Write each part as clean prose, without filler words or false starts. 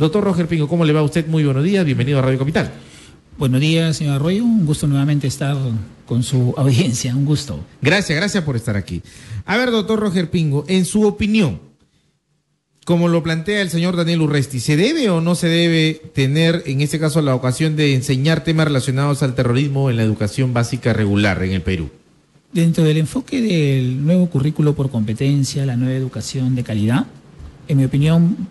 Doctor Roger Pingo, ¿cómo le va a usted? Muy buenos días, bienvenido a Radio Capital. Buenos días, señor Arroyo. Un gusto nuevamente estar con su audiencia, un gusto. Gracias por estar aquí. A ver, doctor Roger Pingo, en su opinión, como lo plantea el señor Daniel Urresti, ¿se debe o no se debe tener, en este caso, la ocasión de enseñar temas relacionados al terrorismo en la educación básica regular en el Perú? Dentro del enfoque del nuevo currículo por competencia, la nueva educación de calidad, en mi opinión,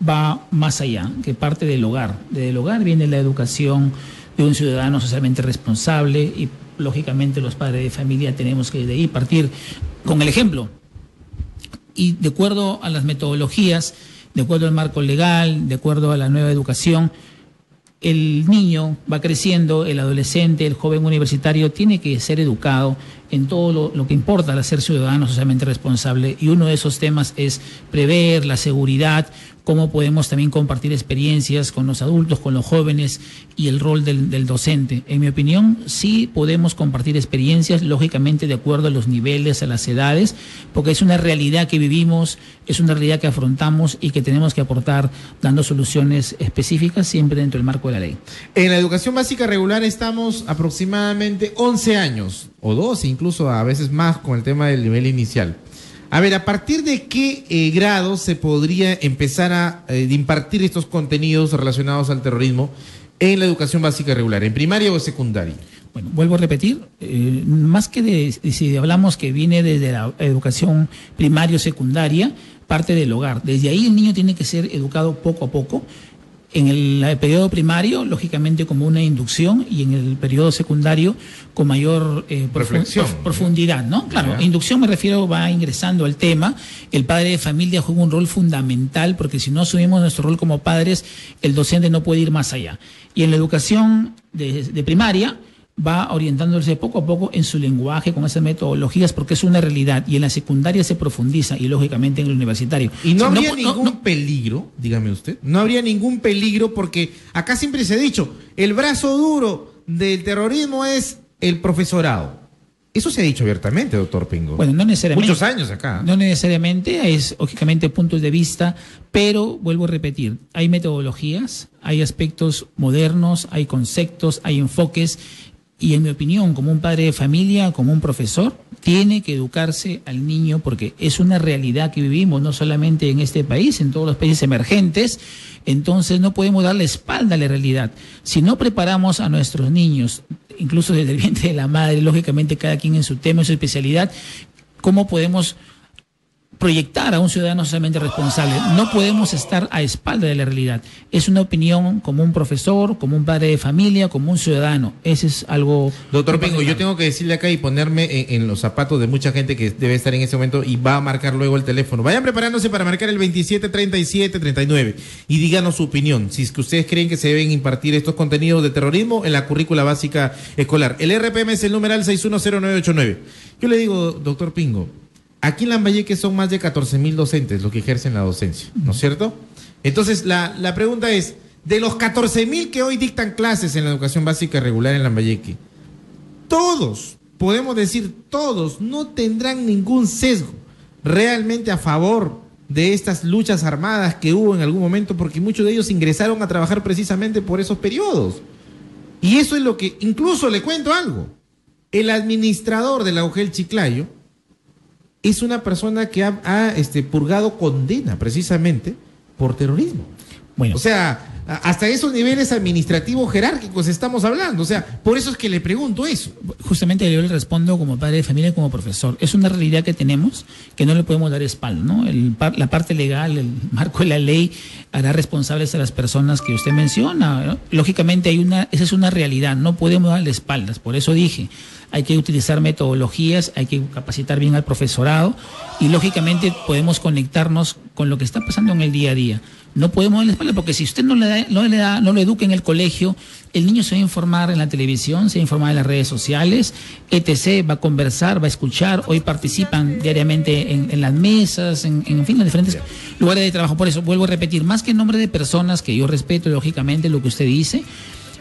va más allá, que parte del hogar. Desde el hogar viene la educación de un ciudadano socialmente responsable y, lógicamente, los padres de familia tenemos que de ahí partir con el ejemplo. Y de acuerdo a las metodologías, de acuerdo al marco legal, de acuerdo a la nueva educación, el niño va creciendo, el adolescente, el joven universitario tiene que ser educado en todo lo que importa al ser ciudadano socialmente responsable, y uno de esos temas es prever la seguridad, cómo podemos también compartir experiencias con los adultos, con los jóvenes, y el rol del docente. En mi opinión, sí podemos compartir experiencias, lógicamente de acuerdo a los niveles, a las edades, porque es una realidad que vivimos, es una realidad que afrontamos y que tenemos que aportar dando soluciones específicas siempre dentro del marco de la ley. En la educación básica regular estamos aproximadamente 11 años, o 12 incluso, a veces más, con el tema del nivel inicial. A ver, ¿a partir de qué grado se podría empezar a impartir estos contenidos relacionados al terrorismo en la educación básica regular, en primaria o secundaria? Bueno, vuelvo a repetir, más que si hablamos que viene desde la educación primaria o secundaria, parte del hogar. Desde ahí el niño tiene que ser educado poco a poco. En el periodo primario, lógicamente, como una inducción, y en el periodo secundario con mayor profundidad, ¿no? Claro, inducción me refiero, va ingresando al tema. El padre de familia juega un rol fundamental, porque si no asumimos nuestro rol como padres, el docente no puede ir más allá. Y en la educación de primaria va orientándose poco a poco en su lenguaje con esas metodologías, porque es una realidad, y en la secundaria se profundiza, y lógicamente en el universitario. ¿Y no habría ningún peligro, dígame usted? No habría ningún peligro, porque acá siempre se ha dicho, el brazo duro del terrorismo es el profesorado. Eso se ha dicho abiertamente, doctor Pingo. Bueno, no necesariamente. Muchos años acá. No necesariamente, es lógicamente puntos de vista, pero vuelvo a repetir, hay metodologías, hay aspectos modernos, hay conceptos, hay enfoques. Y en mi opinión, como un padre de familia, como un profesor, tiene que educarse al niño, porque es una realidad que vivimos, no solamente en este país, en todos los países emergentes. Entonces no podemos darle espalda a la realidad. Si no preparamos a nuestros niños, incluso desde el vientre de la madre, lógicamente cada quien en su tema, en su especialidad, ¿cómo podemos proyectar a un ciudadano socialmente responsable? No podemos estar a espalda de la realidad. Es una opinión como un profesor, como un padre de familia, como un ciudadano. Ese es algo... Doctor Pingo, yo tengo que decirle acá y ponerme en los zapatos de mucha gente que debe estar en ese momento y va a marcar luego el teléfono. Vayan preparándose para marcar el 2737-39 y díganos su opinión, si es que ustedes creen que se deben impartir estos contenidos de terrorismo en la currícula básica escolar. El RPM es el numeral 610989. Yo le digo, doctor Pingo, aquí en Lambayeque son más de 14,000 docentes los que ejercen la docencia, ¿no es cierto? Entonces, la pregunta es, de los 14,000 que hoy dictan clases en la educación básica regular en Lambayeque, todos, podemos decir todos, no tendrán ningún sesgo realmente a favor de estas luchas armadas que hubo en algún momento, porque muchos de ellos ingresaron a trabajar precisamente por esos periodos. Y eso es lo que, incluso le cuento algo, el administrador de la UGEL Chiclayo es una persona que ha purgado condena precisamente por terrorismo. Bueno, o sea, hasta esos niveles administrativos jerárquicos estamos hablando. O sea, por eso es que le pregunto eso. Justamente yo le respondo como padre de familia y como profesor. Es una realidad que tenemos que no le podemos dar espalda, ¿no? La parte legal, el marco de la ley hará responsables a las personas que usted menciona, ¿no? Lógicamente esa es una realidad, no podemos darle espaldas. Por eso dije, hay que utilizar metodologías, hay que capacitar bien al profesorado, y lógicamente podemos conectarnos con lo que está pasando en el día a día. No podemos darle espalda, porque si usted no lo educa en el colegio, el niño se va a informar en la televisión, se va a informar en las redes sociales, etc., va a conversar, va a escuchar. Hoy participan diariamente en las mesas, en fin, en diferentes lugares de trabajo. Por eso vuelvo a repetir, más que en nombre de personas que yo respeto, lógicamente, lo que usted dice,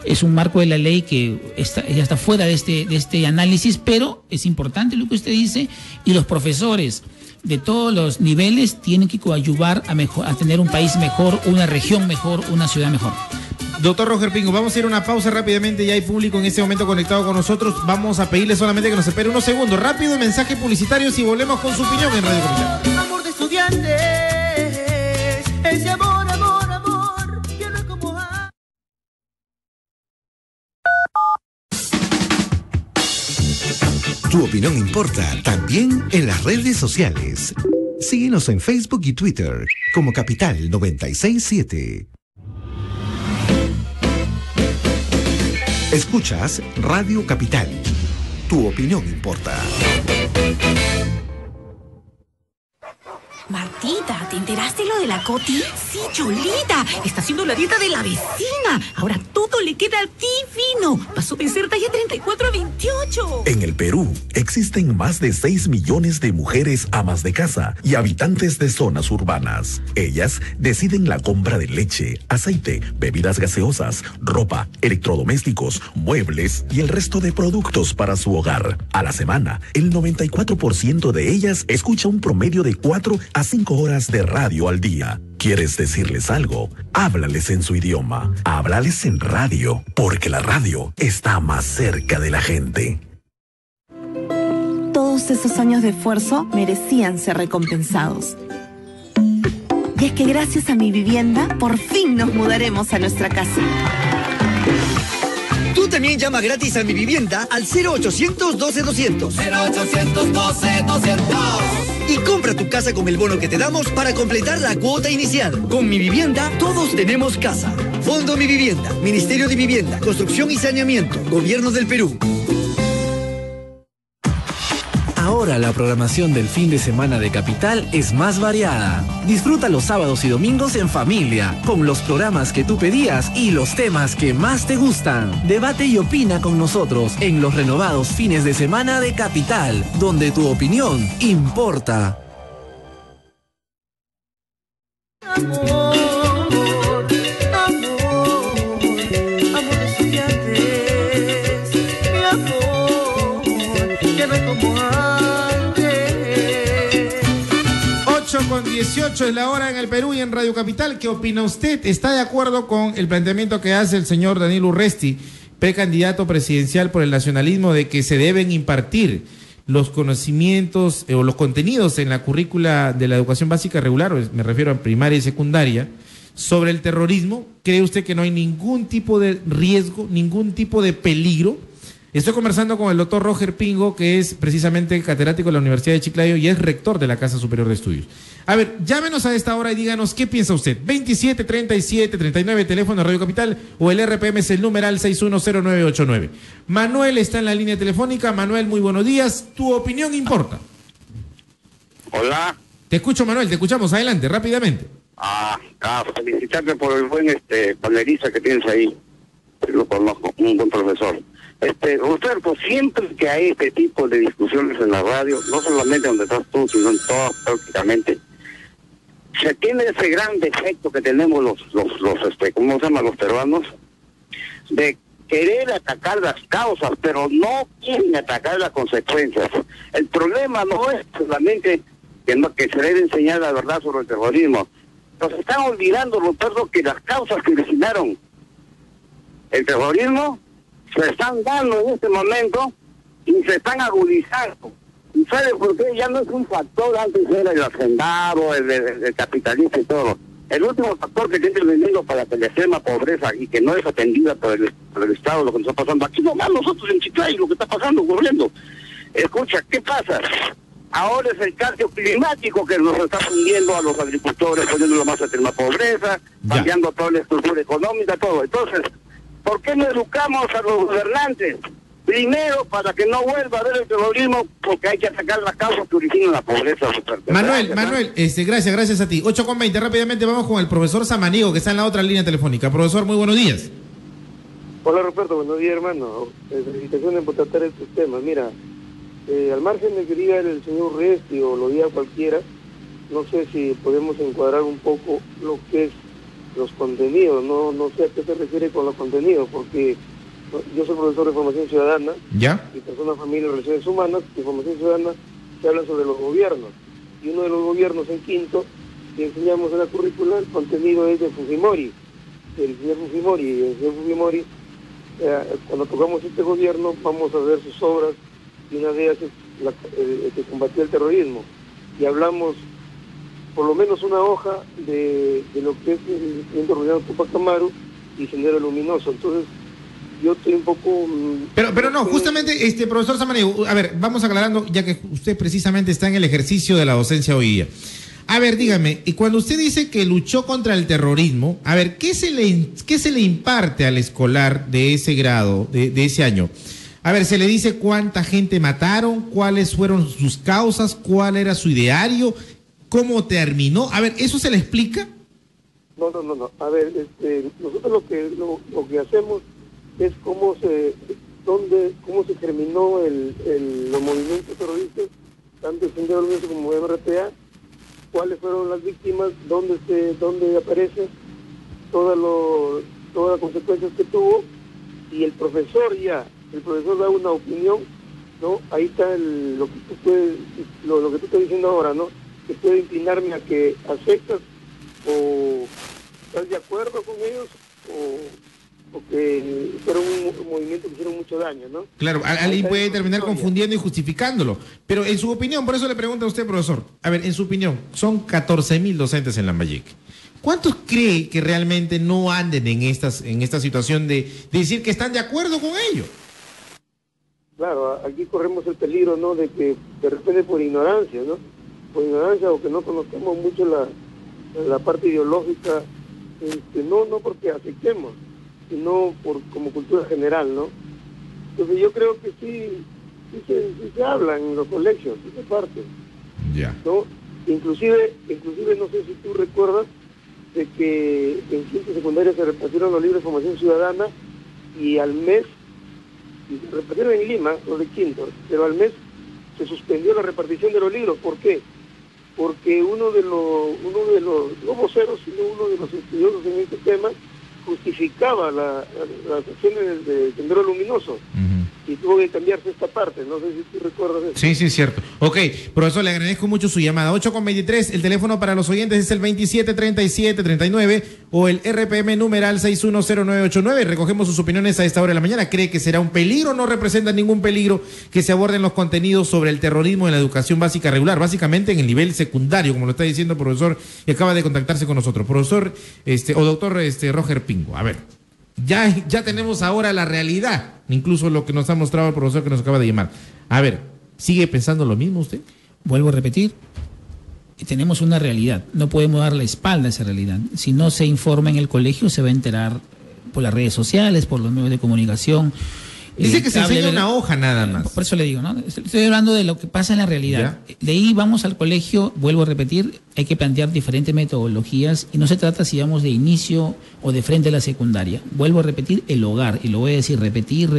es un marco de la ley que ya está fuera de este análisis, pero es importante lo que usted dice, y los profesores de todos los niveles tienen que coadyuvar a tener un país mejor, una región mejor, una ciudad mejor. Doctor Roger Pingo, vamos a ir a una pausa rápidamente, ya hay público en este momento conectado con nosotros, vamos a pedirle solamente que nos espere unos segundos, rápido, mensaje publicitario y volvemos con su opinión en Radio Capital. Amor de estudiantes, ese amor, amor, amor, que no es como... Tu opinión importa también en las redes sociales. Síguenos en Facebook y Twitter como Capital 967. Escuchas Radio Capital. Tu opinión importa. Martita, ¿te enteraste lo de la Coti? Sí, Cholita, está haciendo la dieta de la vecina. Ahora todo le queda divino. Pasó de ser talla 34 a 28. En el Perú existen más de 6 millones de mujeres amas de casa y habitantes de zonas urbanas. Ellas deciden la compra de leche, aceite, bebidas gaseosas, ropa, electrodomésticos, muebles y el resto de productos para su hogar. A la semana, el 94% de ellas escucha un promedio de 4 a 5 horas de radio al día. ¿Quieres decirles algo? Háblales en su idioma. Háblales en radio, porque la radio está más cerca de la gente. Todos esos años de esfuerzo merecían ser recompensados. Y es que gracias a Mi Vivienda, por fin nos mudaremos a nuestra casa. Tú también llama gratis a Mi Vivienda al 0800 12 200. 0800 12 200. Y compra tu casa con el bono que te damos para completar la cuota inicial. Con Mi Vivienda, todos tenemos casa. Fondo Mi Vivienda, Ministerio de Vivienda, Construcción y Saneamiento, Gobierno del Perú. Ahora la programación del fin de semana de Capital es más variada. Disfruta los sábados y domingos en familia, con los programas que tú pedías y los temas que más te gustan. Debate y opina con nosotros en los renovados fines de semana de Capital, donde tu opinión importa. Con 18 es la hora en el Perú y en Radio Capital. ¿Qué opina usted? ¿Está de acuerdo con el planteamiento que hace el señor Daniel Urresti, precandidato presidencial por el nacionalismo, de que se deben impartir los conocimientos o los contenidos en la currícula de la educación básica regular, me refiero a primaria y secundaria, sobre el terrorismo? ¿Cree usted que no hay ningún tipo de riesgo, ningún tipo de peligro? Estoy conversando con el doctor Roger Pingo, que es precisamente catedrático de la Universidad de Chiclayo y es rector de la Casa Superior de Estudios. A ver, llámenos a esta hora y díganos qué piensa usted. 27 37 39, teléfono de Radio Capital, o el RPM es el numeral 610989. Manuel está en la línea telefónica. Manuel, muy buenos días. Tu opinión importa. Hola. Te escucho, Manuel, te escuchamos. Adelante, rápidamente. Felicitarte por el buen panelista que tienes ahí. Lo conozco, un buen profesor. Usted, pues siempre que hay este tipo de discusiones en la radio, no solamente donde estás tú, sino en todas prácticamente, se tiene ese gran defecto que tenemos ¿cómo se llama? Los peruanos, de querer atacar las causas, pero no quieren atacar las consecuencias. El problema no es solamente que se debe enseñar la verdad sobre el terrorismo. Nos están olvidando, Roberto, que las causas que originaron el terrorismo se están dando en este momento y se están agudizando. ¿Y sabe por qué? Ya no es un factor, antes era el hacendado, el capitalista y todo. El último factor que tiene el enemigo para que le extrema pobreza y que no es atendida por el Estado, lo que nos está pasando aquí nomás nosotros en Chiclayo, lo que está pasando, ocurriendo. Escucha, ¿qué pasa? Ahora es el cambio climático que nos está hundiendo a los agricultores, poniéndolo más a la pobreza, cambiando toda la estructura económica, todo. Entonces, ¿por qué no educamos a los gobernantes? Primero, para que no vuelva a haber el terrorismo, porque hay que atacar las causas que originan la pobreza. Manuel, gracias a ti. 8:20, rápidamente vamos con el profesor Samaniego, que está en la otra línea telefónica. Profesor, muy buenos días. Hola, Roberto, buenos días, hermano. Felicitaciones por tratar estos temas. Mira, al margen de que diga el señor Resti o lo diga cualquiera, no sé si podemos encuadrar un poco lo que es los contenidos. No sé a qué se refiere con los contenidos, porque yo soy profesor de formación ciudadana y personas, familia y relaciones humanas. De formación ciudadana se habla sobre los gobiernos, y uno de los gobiernos en quinto, y enseñamos en la currícula, el contenido es de Fujimori, el señor Fujimori. Y el señor Fujimori, cuando tocamos este gobierno, vamos a ver sus obras, y una de ellas es que combatió el terrorismo. Y hablamos por lo menos una hoja de lo que es el movimiento rural Tupac Amaru y Sendero Luminoso. Entonces, yo estoy un poco... Pero no, justamente, profesor Samaniego, a ver, vamos aclarando, ya que usted precisamente está en el ejercicio de la docencia hoy día. A ver, dígame, y cuando usted dice que luchó contra el terrorismo, a ver, ¿qué se le imparte al escolar de ese grado, de ese año? A ver, ¿se le dice cuánta gente mataron? ¿Cuáles fueron sus causas? ¿Cuál era su ideario? ¿Cómo terminó? A ver, ¿eso se le explica? No. A ver, nosotros lo que hacemos es cómo se terminó los movimientos terroristas, tanto el Sendero Luminoso como MRTA, cuáles fueron las víctimas, dónde aparecen, todas las consecuencias que tuvo, y el profesor da una opinión, ¿no? Ahí está lo que tú estás diciendo ahora, ¿no? Que puede inclinarme a que aceptas o estás de acuerdo con ellos o que fueron un movimiento que hicieron mucho daño, ¿no? Claro, alguien puede terminar confundiendo y justificándolo. Pero en su opinión, por eso le pregunto a usted, profesor, a ver, en su opinión, son 14,000 docentes en Lambayeque. ¿Cuántos cree que realmente no anden en esta situación de decir que están de acuerdo con ello? Claro, aquí corremos el peligro, ¿no? De que de repente por ignorancia, ¿no? Por ignorancia o que no conozcamos mucho la parte ideológica, no porque aceptemos, sino como cultura general, ¿no? Entonces yo creo que sí se habla en los colegios, sí se parte, ¿no? Inclusive no sé si tú recuerdas de que en quinto secundaria se repartieron los libros de formación ciudadana y al mes, y se repartieron en Lima, los de quinto, pero al mes se suspendió la repartición de los libros. ¿Por qué? Porque uno de los no voceros, sino uno de los estudiosos en este tema, justificaba las acciones de Sendero Luminoso. Y tuvo que cambiarse esta parte, no sé si tú recuerdas eso. Sí, es cierto. Ok, profesor, le agradezco mucho su llamada. 8:23, el teléfono para los oyentes es el 273739 o el RPM numeral 610989. Recogemos sus opiniones a esta hora de la mañana. ¿Cree que será un peligro o no representa ningún peligro que se aborden los contenidos sobre el terrorismo en la educación básica regular? Básicamente en el nivel secundario, como lo está diciendo el profesor, que acaba de contactarse con nosotros. Profesor, o doctor Roger Pingo, a ver. Ya tenemos ahora la realidad, incluso lo que nos ha mostrado el profesor que nos acaba de llamar. A ver, ¿sigue pensando lo mismo usted? Vuelvo a repetir, tenemos una realidad, no podemos dar la espalda a esa realidad. Si no se informa en el colegio, se va a enterar por las redes sociales, por los medios de comunicación. Dice que se enseña una hoja nada más. Por eso le digo, ¿no? Estoy hablando de lo que pasa en la realidad. ¿Ya? De ahí vamos al colegio, vuelvo a repetir, hay que plantear diferentes metodologías y no se trata si vamos de inicio o de frente a la secundaria. Vuelvo a repetir, el hogar, y lo voy a decir, repetir,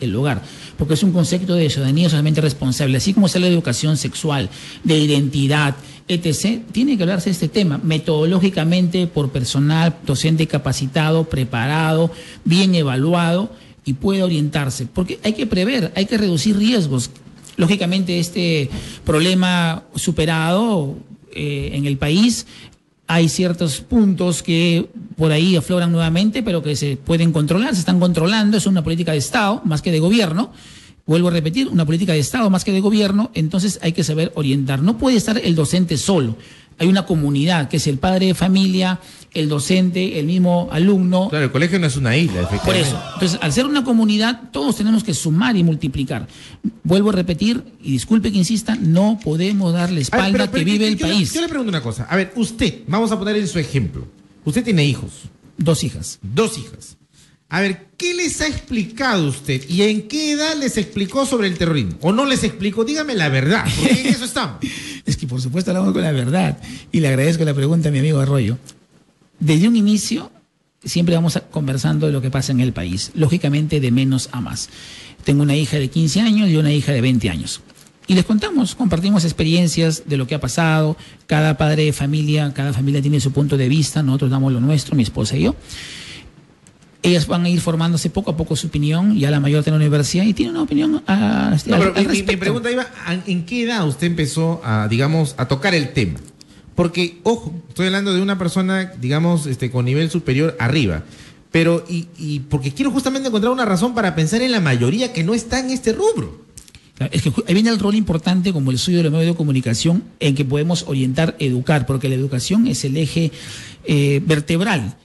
el hogar, porque es un concepto de ciudadanía socialmente responsable, así como es la educación sexual, de identidad, etc., tiene que hablarse de este tema metodológicamente por personal docente capacitado, preparado, bien evaluado, y puede orientarse, porque hay que prever, hay que reducir riesgos. Lógicamente este problema superado en el país, hay ciertos puntos que por ahí afloran nuevamente, pero que se pueden controlar, se están controlando, es una política de Estado más que de gobierno. Vuelvo a repetir, una política de Estado más que de gobierno, entonces hay que saber orientar. No puede estar el docente solo. Hay una comunidad, que es el padre de familia, el docente, el mismo alumno. Claro, el colegio no es una isla, efectivamente. Por eso. Entonces, al ser una comunidad, todos tenemos que sumar y multiplicar. Vuelvo a repetir, y disculpe que insista, no podemos darle espalda que vive el país. Yo le pregunto una cosa. A ver, usted, vamos a poner en su ejemplo. Usted tiene hijos. 2 hijas. 2 hijas. A ver, ¿qué les ha explicado usted y en qué edad les explicó sobre el terrorismo? ¿O no les explicó? Dígame la verdad, porque en eso estamos. Es que por supuesto hablamos con la verdad y le agradezco la pregunta a mi amigo Arroyo. Desde un inicio siempre vamos conversando de lo que pasa en el país, lógicamente de menos a más. Tengo una hija de 15 años y una hija de 20 años. Y les contamos, compartimos experiencias de lo que ha pasado, cada padre de familia, cada familia tiene su punto de vista, nosotros damos lo nuestro, mi esposa y yo. ellas van a ir formándose poco a poco su opinión, ya la mayor tiene una universidad y tiene una opinión al respecto. Mi pregunta iba, ¿en qué edad usted empezó a, digamos, a tocar el tema? Porque, ojo, estoy hablando de una persona, digamos, con nivel superior arriba, pero, y porque quiero justamente encontrar una razón para pensar en la mayoría que no está en este rubro. Claro, es que ahí viene el rol importante como el suyo de los medios de comunicación en que podemos orientar, educar, porque la educación es el eje vertebral.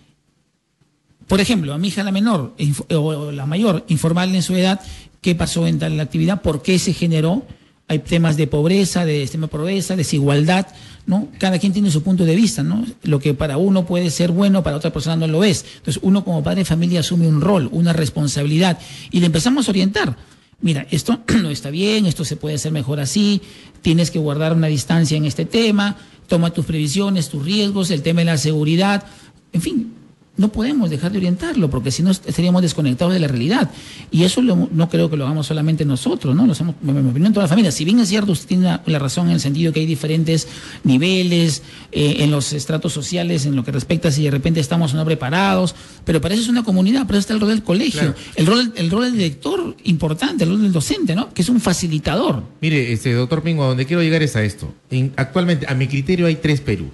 Por ejemplo, a mi hija la menor o la mayor, informarle en su edad qué pasó en tal actividad, por qué se generó. Hay temas de pobreza, de extrema pobreza, desigualdad, ¿no? Cada quien tiene su punto de vista, ¿no? Lo que para uno puede ser bueno, para otra persona no lo es. Entonces, uno como padre de familia asume un rol, una responsabilidad, y le empezamos a orientar. Mira, esto no está bien, esto se puede hacer mejor así, tienes que guardar una distancia en este tema, toma tus previsiones, tus riesgos, el tema de la seguridad, en fin. No podemos dejar de orientarlo, porque si no estaríamos desconectados de la realidad. Y eso no creo que lo hagamos solamente nosotros, ¿no? Lo hacemos, en mi opinión, toda la familia. Si bien es cierto, usted tiene la razón en el sentido que hay diferentes niveles en los estratos sociales, en lo que respecta a si de repente estamos o no preparados, pero para eso es una comunidad, para eso está el rol del colegio, claro. el rol del director importante, el rol del docente, ¿no? Que es un facilitador. Mire, doctor Pingo, a donde quiero llegar es a esto. Actualmente, a mi criterio, hay 3 Perú.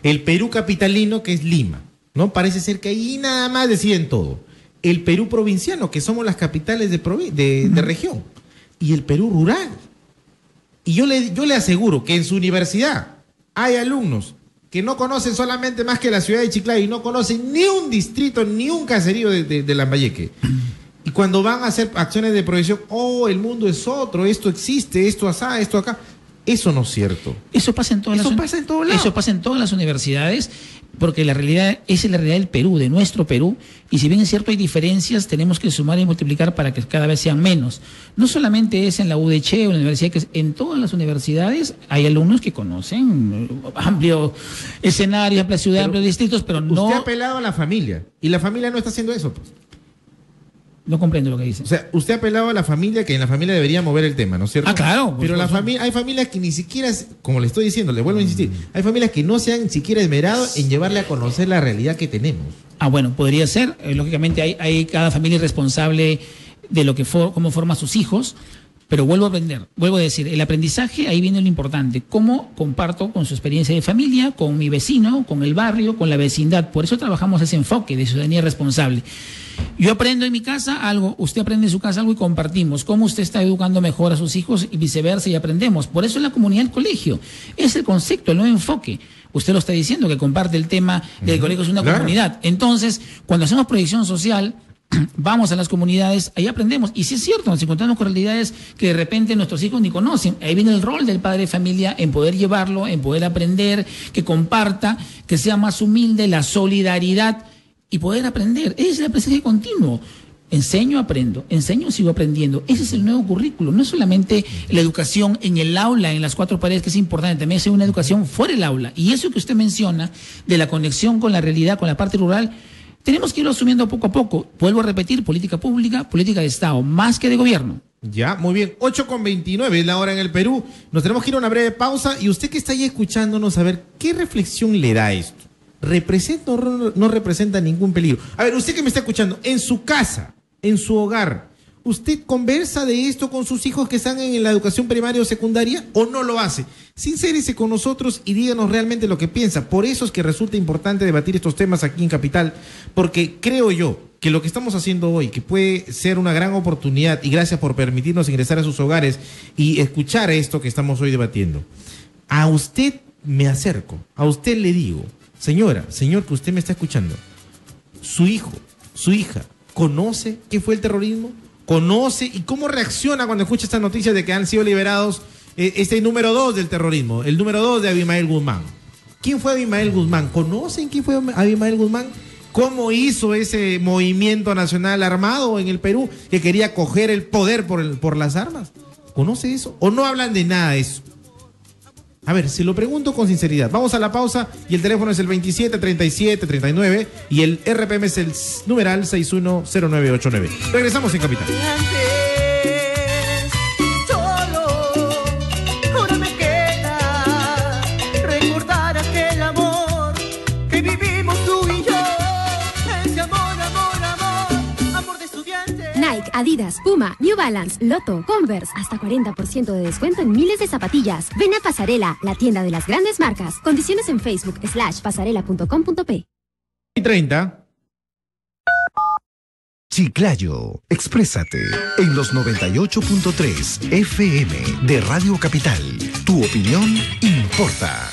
El Perú capitalino, que es Lima, ¿no? Parece ser que ahí nada más deciden todo. El Perú provinciano, que somos las capitales de región. Y el Perú rural. Y yo le aseguro que en su universidad hay alumnos que no conocen solamente más que la ciudad de Chiclayo y no conocen ni un distrito, ni un caserío de Lambayeque. Y cuando van a hacer acciones de proyección, el mundo es otro, esto existe, esto asá, esto acá. Eso no es cierto. Eso pasa en todas Eso pasa en todos lados. Eso pasa en todas las universidades, porque la realidad es la realidad del Perú, de nuestro Perú, y si bien es cierto hay diferencias, tenemos que sumar y multiplicar para que cada vez sean menos. No solamente es en la UDC o en la universidad, que en todas las universidades hay alumnos que conocen amplio escenario, amplia ciudad, amplios distritos, pero no... Usted ha apelado a la familia, y la familia no está haciendo eso, pues. No comprendo lo que dice. O sea, usted ha apelado a la familia, que en la familia debería mover el tema, ¿no es cierto? Ah, claro. Pero hay familias que ni siquiera, como le estoy diciendo, le vuelvo a insistir, hay familias que no se han siquiera esmerado en llevarle a conocer la realidad que tenemos. Ah, bueno, podría ser. Lógicamente hay cada familia responsable de lo que cómo forma a sus hijos. Pero vuelvo a decir, el aprendizaje, ahí viene lo importante. ¿Cómo comparto con su experiencia de familia, con mi vecino, con el barrio, con la vecindad? Por eso trabajamos ese enfoque de ciudadanía responsable. Yo aprendo en mi casa algo, usted aprende en su casa algo y compartimos. Cómo usted está educando mejor a sus hijos y viceversa y aprendemos. Por eso es la comunidad del colegio. Es el concepto, el nuevo enfoque. Usted lo está diciendo, que comparte el tema del colegio, es una comunidad. Entonces, cuando hacemos proyección social, vamos a las comunidades, ahí aprendemos. Y sí es cierto, nos encontramos con realidades que de repente nuestros hijos ni conocen. Ahí viene el rol del padre de familia en poder llevarlo, en poder aprender, que comparta, que sea más humilde, la solidaridad y poder aprender. Ese es el aprendizaje continuo. Enseño, aprendo, enseño, sigo aprendiendo. Ese es el nuevo currículo. No es solamente la educación en el aula, en las 4 paredes, que es importante, también es una educación fuera del aula. Y eso que usted menciona, de la conexión con la realidad, con la parte rural, tenemos que irlo asumiendo poco a poco. Vuelvo a repetir, política pública, política de Estado, más que de gobierno. Ya, muy bien. 8:29 es la hora en el Perú. Nos tenemos que ir a una breve pausa. Y usted que está ahí escuchándonos, a ver, ¿qué reflexión le da esto? ¿Representa o no representa ningún peligro? A ver, usted que me está escuchando, en su casa, en su hogar, ¿usted conversa de esto con sus hijos que están en la educación primaria o secundaria o no lo hace? Sincérese con nosotros y díganos realmente lo que piensa. Por eso es que resulta importante debatir estos temas aquí en Capital, porque creo yo que lo que estamos haciendo hoy, que puede ser una gran oportunidad, y gracias por permitirnos ingresar a sus hogares y escuchar esto que estamos hoy debatiendo. A usted me acerco, a usted le digo, señora, señor que usted me está escuchando, su hijo, su hija, ¿conoce qué fue el terrorismo? ¿Conoce y cómo reacciona cuando escucha estas noticias de que han sido liberados este número 2 del terrorismo, el número 2 de Abimael Guzmán? ¿Quién fue Abimael Guzmán? ¿Conocen quién fue Abimael Guzmán? ¿Cómo hizo ese movimiento nacional armado en el Perú que quería coger el poder por las armas? ¿Conoce eso? ¿O no hablan de nada de eso? A ver, se lo pregunto con sinceridad. Vamos a la pausa y el teléfono es el 273739 y el RPM es el numeral 610989. Regresamos en Capital. Ahora me queda recordar aquel amor que vivimos tú y yo. Ese amor, amor, amor. Nike, Adidas, Puma, New Balance, Lotto, Converse, hasta 40% de descuento en miles de zapatillas. Ven a Pasarela, la tienda de las grandes marcas. Condiciones en Facebook/pasarela.com.p. Y 30. Chiclayo, exprésate en los 98.3 FM de Radio Capital. Tu opinión importa.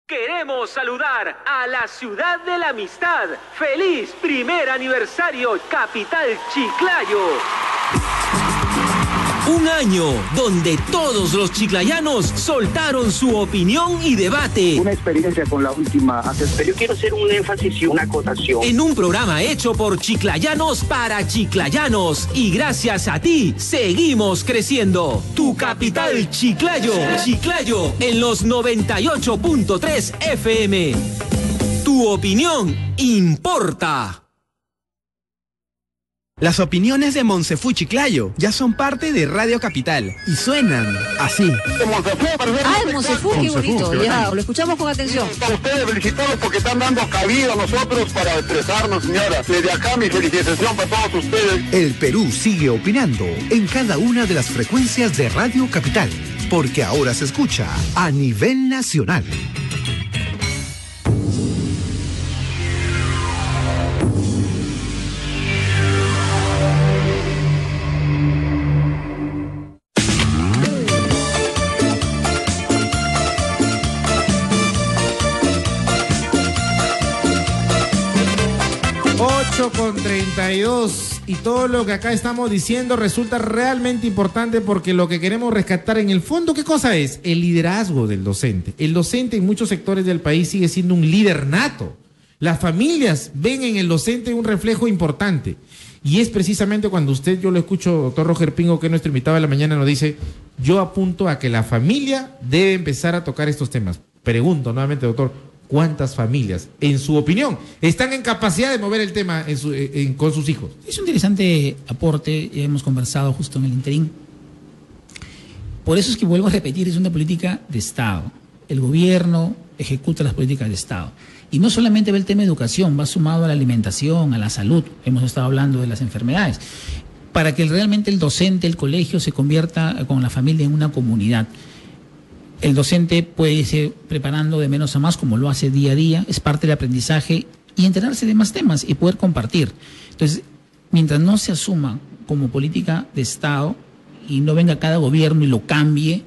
Queremos saludar a la ciudad de la amistad. ¡Feliz primer aniversario, Capital Chiclayo! Un año donde todos los chiclayanos soltaron su opinión y debate. Una experiencia con la última ACP. Pero yo quiero hacer un énfasis y una acotación. En un programa hecho por chiclayanos para chiclayanos. Y gracias a ti, seguimos creciendo. Tu capital Chiclayo. Chiclayo en los 98.3 FM. Tu opinión importa. Las opiniones de Monsefu Chiclayo ya son parte de Radio Capital y suenan así. Monsefu, qué bonito. Ya, lo escuchamos con atención. A ustedes felicitamos porque están dando cabida a nosotros para expresarnos, señora. Desde acá mi felicitación para todos ustedes. El Perú sigue opinando en cada una de las frecuencias de Radio Capital, porque ahora se escucha a nivel nacional. Con 32 y todo lo que acá estamos diciendo resulta realmente importante porque lo que queremos rescatar en el fondo, ¿qué cosa es? El liderazgo del docente. El docente en muchos sectores del país sigue siendo un líder nato. Las familias ven en el docente un reflejo importante y es precisamente cuando yo lo escucho, doctor Roger Pingo, que es nuestro invitado de la mañana, nos dice, yo apunto a que la familia debe empezar a tocar estos temas. Pregunto nuevamente, doctor, ¿cuántas familias, en su opinión, están en capacidad de mover el tema con sus hijos? Es un interesante aporte, ya hemos conversado justo en el interín. Por eso es que vuelvo a repetir, es una política de Estado. El gobierno ejecuta las políticas de Estado. Y no solamente ve el tema de educación, va sumado a la alimentación, a la salud. Hemos estado hablando de las enfermedades. Para que realmente el docente, el colegio, se convierta con la familia en una comunidad. El docente puede irse preparando de menos a más, como lo hace día a día, es parte del aprendizaje y enterarse de más temas y poder compartir. Entonces, mientras no se asuma como política de Estado y no venga cada gobierno y lo cambie,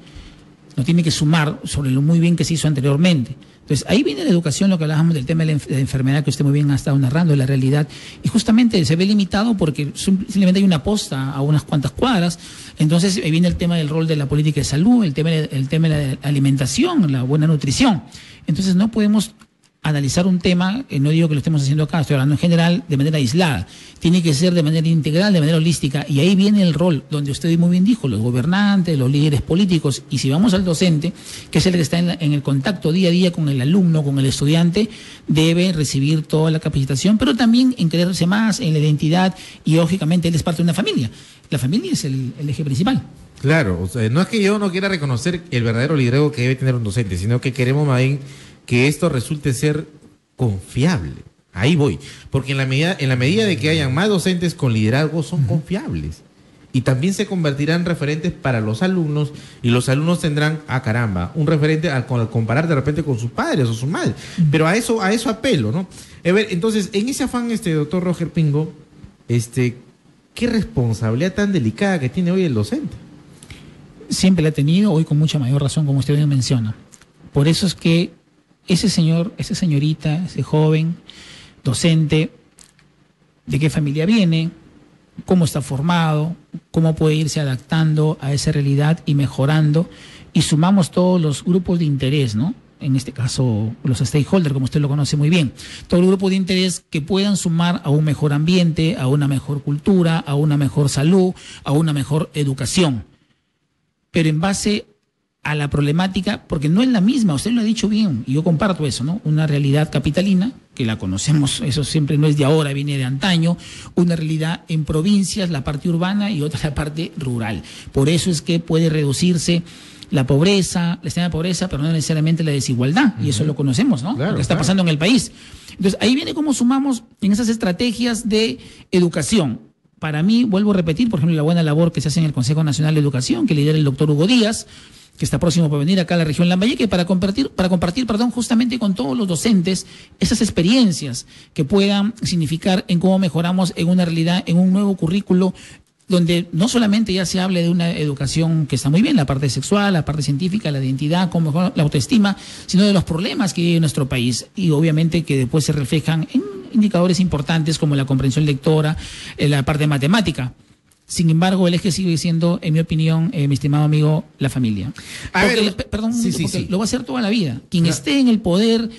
no tiene que sumar sobre lo muy bien que se hizo anteriormente. Entonces, ahí viene la educación, lo que hablábamos del tema de la enfermedad que usted muy bien ha estado narrando, de la realidad, y justamente se ve limitado porque simplemente hay una posta a unas cuantas cuadras. Entonces, ahí viene el tema del rol de la política de salud, el tema de la alimentación, la buena nutrición. Entonces, no podemos analizar un tema, no digo que lo estemos haciendo acá, estoy hablando en general, de manera aislada. Tiene que ser de manera integral, de manera holística, y ahí viene el rol, donde usted muy bien dijo, los gobernantes, los líderes políticos, y si vamos al docente, que es el que está en el contacto día a día con el alumno, con el estudiante, debe recibir toda la capacitación, pero también en creerse más, en la identidad, y lógicamente él es parte de una familia. La familia es el eje principal. Claro, o sea, no es que yo no quiera reconocer el verdadero liderazgo que debe tener un docente, sino que queremos más bien que esto resulte ser confiable. Ahí voy. Porque en la medida de que hayan más docentes con liderazgo, son confiables. Y también se convertirán en referentes para los alumnos, y los alumnos tendrán, caramba, un referente al comparar de repente con sus padres o sus madres. Pero a eso apelo, ¿no? A ver, entonces, en ese afán, doctor Roger Pingo, ¿qué responsabilidad tan delicada que tiene hoy el docente? Siempre la ha tenido, hoy con mucha mayor razón, como usted bien menciona. Por eso es que ese señor, esa señorita, ese joven docente, de qué familia viene, cómo está formado, cómo puede irse adaptando a esa realidad y mejorando, y sumamos todos los grupos de interés, ¿no? En este caso, los stakeholders, como usted lo conoce muy bien, todo el grupo de interés que puedan sumar a un mejor ambiente, a una mejor cultura, a una mejor salud, a una mejor educación, pero en base a la problemática, porque no es la misma, usted lo ha dicho bien, y yo comparto eso, ¿no? Una realidad capitalina, que la conocemos, eso siempre no es de ahora, viene de antaño, una realidad en provincias, la parte urbana, y otra la parte rural. Por eso es que puede reducirse la pobreza, la extrema pobreza, pero no necesariamente la desigualdad, y eso lo conocemos, ¿no? Claro, lo que está pasando en el país. Entonces, ahí viene cómo sumamos en esas estrategias de educación, para mí, vuelvo a repetir, por ejemplo, la buena labor que se hace en el Consejo Nacional de Educación, que lidera el doctor Hugo Díaz, que está próximo para venir acá a la región Lambayeque para compartir, justamente con todos los docentes esas experiencias que puedan significar en cómo mejoramos en una realidad, en un nuevo currículo, donde no solamente ya se hable de una educación que está muy bien, la parte sexual, la parte científica, la identidad, cómo mejorar la autoestima, sino de los problemas que vive nuestro país y obviamente que después se reflejan en indicadores importantes como la comprensión lectora, la parte matemática. Sin embargo, el eje sigue siendo, en mi opinión, mi estimado amigo, la familia. Lo va a hacer toda la vida. Quien esté en el poder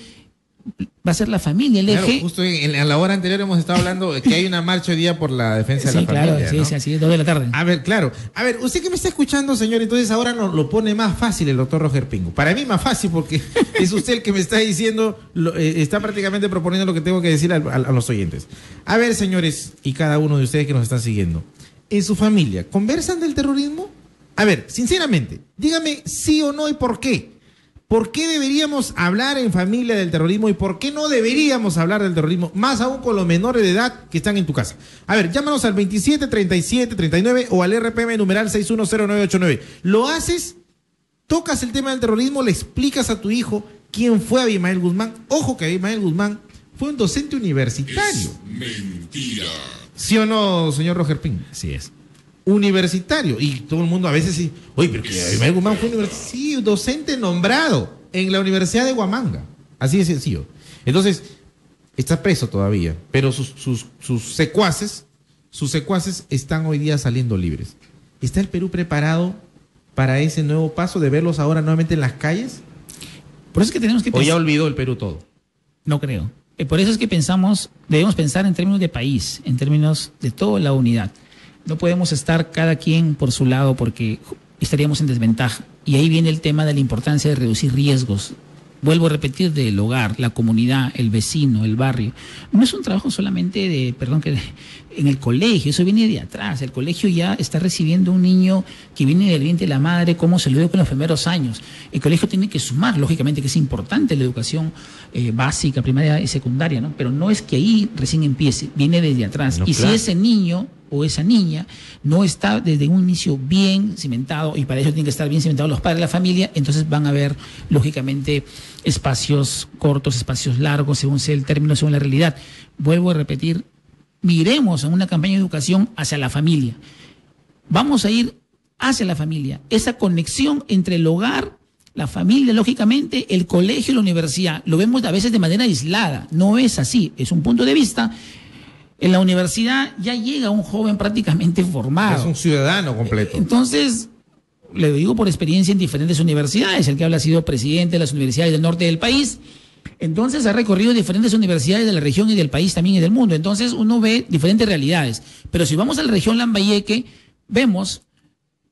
va a ser la familia, el eje. Justo en la hora anterior hemos estado hablando de que hay una marcha hoy día por la defensa de la familia. Sí, así es, 2 de la tarde. A ver, claro. A ver, usted que me está escuchando, señor, entonces ahora nos lo pone más fácil el doctor Roger Pingo. Para mí más fácil porque es usted el que me está diciendo, está prácticamente proponiendo lo que tengo que decir a los oyentes. A ver, señores, y cada uno de ustedes que nos están siguiendo. ¿En su familia conversan del terrorismo? A ver, sinceramente, dígame sí o no y por qué. ¿Por qué deberíamos hablar en familia del terrorismo y por qué no deberíamos hablar del terrorismo, más aún con los menores de edad que están en tu casa? A ver, llámanos al 27 37 39 o al RPM numeral 610989. ¿Lo haces? ¿Tocas el tema del terrorismo? ¿Le explicas a tu hijo quién fue Abimael Guzmán? Ojo que Abimael Guzmán fue un docente universitario. Es mentira. ¿Sí o no, señor Roger Ping? Así es. Universitario. Y todo el mundo a veces dice, oye, pero que Abimael Guzmán fue universitario. Sí, docente nombrado en la Universidad de Huamanga. Así de sencillo. Entonces, está preso todavía, pero sus secuaces están hoy día saliendo libres. ¿Está el Perú preparado para ese nuevo paso de verlos ahora nuevamente en las calles? Por eso es que tenemos que ¿O ya olvidó el Perú todo? No creo. Por eso es que debemos pensar en términos de país, en términos de toda la unidad. No podemos estar cada quien por su lado porque estaríamos en desventaja. Y ahí viene el tema de la importancia de reducir riesgos. Vuelvo a repetir, del hogar, la comunidad, el vecino, el barrio. No es un trabajo solamente en el colegio, eso viene de atrás. El colegio ya está recibiendo un niño que viene del vientre de la madre, cómo se lo dio con los primeros años. El colegio tiene que sumar, lógicamente que es importante la educación básica, primaria y secundaria, ¿no? Pero no es que ahí recién empiece, viene desde atrás. Y claro, si ese niño o esa niña no está desde un inicio bien cimentado, y para eso tienen que estar bien cimentados los padres de la familia, entonces van a haber, lógicamente, espacios cortos, espacios largos, según sea el término, según la realidad. Vuelvo a repetir, miremos en una campaña de educación hacia la familia. Vamos a ir hacia la familia. Esa conexión entre el hogar, la familia, lógicamente, el colegio y la universidad. Lo vemos a veces de manera aislada. No es así, es un punto de vista. En la universidad ya llega un joven prácticamente formado. Es un ciudadano completo. Entonces, le digo por experiencia en diferentes universidades. El que habla ha sido presidente de las universidades del norte del país. Entonces ha recorrido diferentes universidades de la región y del país también y del mundo. Entonces uno ve diferentes realidades. Pero si vamos a la región Lambayeque, vemos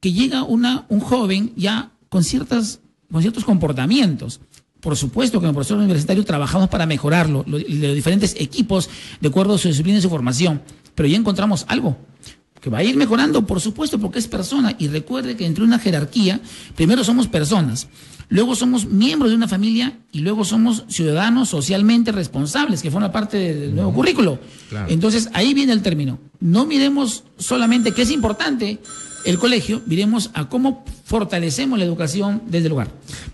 que llega un joven ya con ciertos comportamientos. Por supuesto que en el proceso universitario trabajamos para mejorarlo, los diferentes equipos de acuerdo a su disciplina y su formación. Pero ya encontramos algo que va a ir mejorando, por supuesto, porque es persona. Y recuerde que entre una jerarquía, primero somos personas, luego somos miembros de una familia y luego somos ciudadanos socialmente responsables, que forman parte del nuevo currículo. Claro. Entonces, ahí viene el término. No miremos solamente que es importante el colegio, miremos a cómo fortalecemos la educación desde el hogar.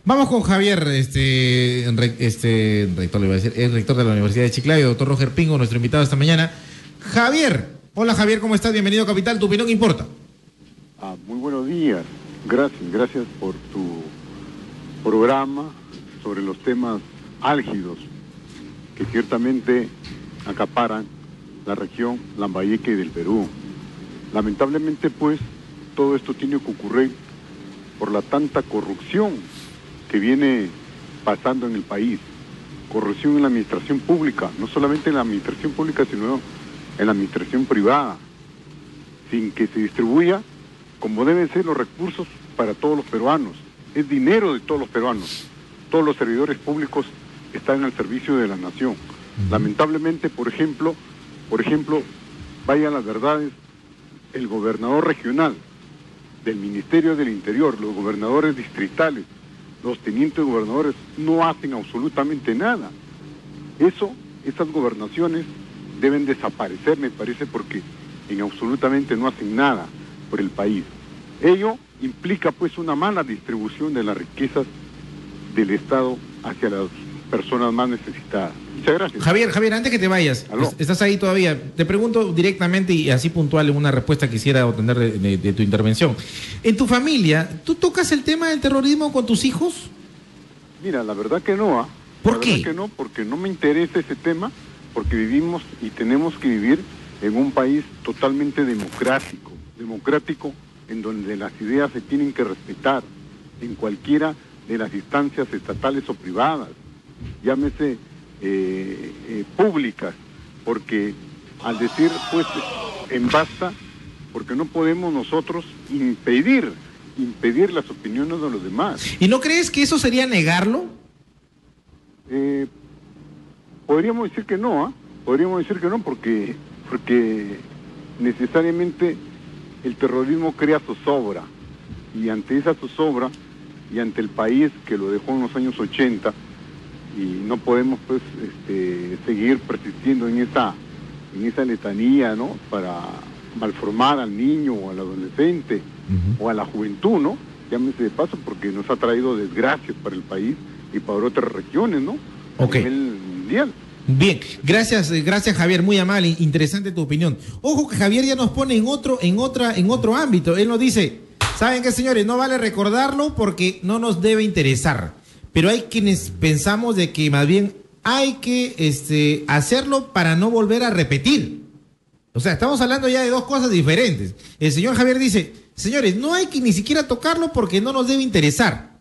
Vamos con Javier, rector le iba a decir, el rector de la Universidad de Chiclayo, doctor Roger Pingo, nuestro invitado esta mañana. Javier, hola Javier, ¿cómo estás? Bienvenido a Capital, tu opinión importa. Muy buenos días, gracias por tu programa sobre los temas álgidos que ciertamente acaparan la región Lambayeque del Perú. Lamentablemente, pues, todo esto tiene que ocurrir por la tanta corrupción que viene pasando en el país. Corrupción en la administración pública, no solamente en la administración pública, sino en la administración privada, sin que se distribuya como deben ser los recursos para todos los peruanos. Es dinero de todos los peruanos. Todos los servidores públicos están al servicio de la nación. Lamentablemente, por ejemplo, vayan las verdades, el gobernador regional del Ministerio del Interior, los gobernadores distritales, los tenientes gobernadores no hacen absolutamente nada. Esas gobernaciones deben desaparecer, me parece, porque en absolutamente no hacen nada por el país. Ello implica pues una mala distribución de las riquezas del Estado hacia las personas más necesitadas. Muchas gracias. Javier, antes que te vayas, estás ahí todavía. Te pregunto directamente y así puntual en una respuesta quisiera obtener de tu intervención. En tu familia, ¿tú tocas el tema del terrorismo con tus hijos? Mira, la verdad que no. ¿Por qué? La verdad que no, porque no me interesa ese tema, porque vivimos y tenemos que vivir en un país totalmente democrático en donde las ideas se tienen que respetar en cualquiera de las instancias estatales o privadas, llámese públicas, porque al decir pues en basta, porque no podemos nosotros impedir las opiniones de los demás. ¿Y no crees que eso sería negarlo? Podríamos decir que no, porque necesariamente el terrorismo crea zozobra, y ante esa zozobra y ante el país que lo dejó en los años 80, y no podemos pues seguir persistiendo en esa letanía, ¿no?, para malformar al niño o al adolescente o a la juventud, ¿no?, llámese de paso, porque nos ha traído desgracias para el país y para otras regiones, ¿no?, a nivel mundial. Bien, gracias Javier, muy amable, interesante tu opinión. Ojo que Javier ya nos pone en otro ámbito. Él nos dice, ¿saben qué, señores? No vale recordarlo porque no nos debe interesar. Pero hay quienes pensamos de que más bien hay que hacerlo para no volver a repetir. O sea, estamos hablando ya de dos cosas diferentes. El señor Javier dice, señores, no hay que ni siquiera tocarlo porque no nos debe interesar.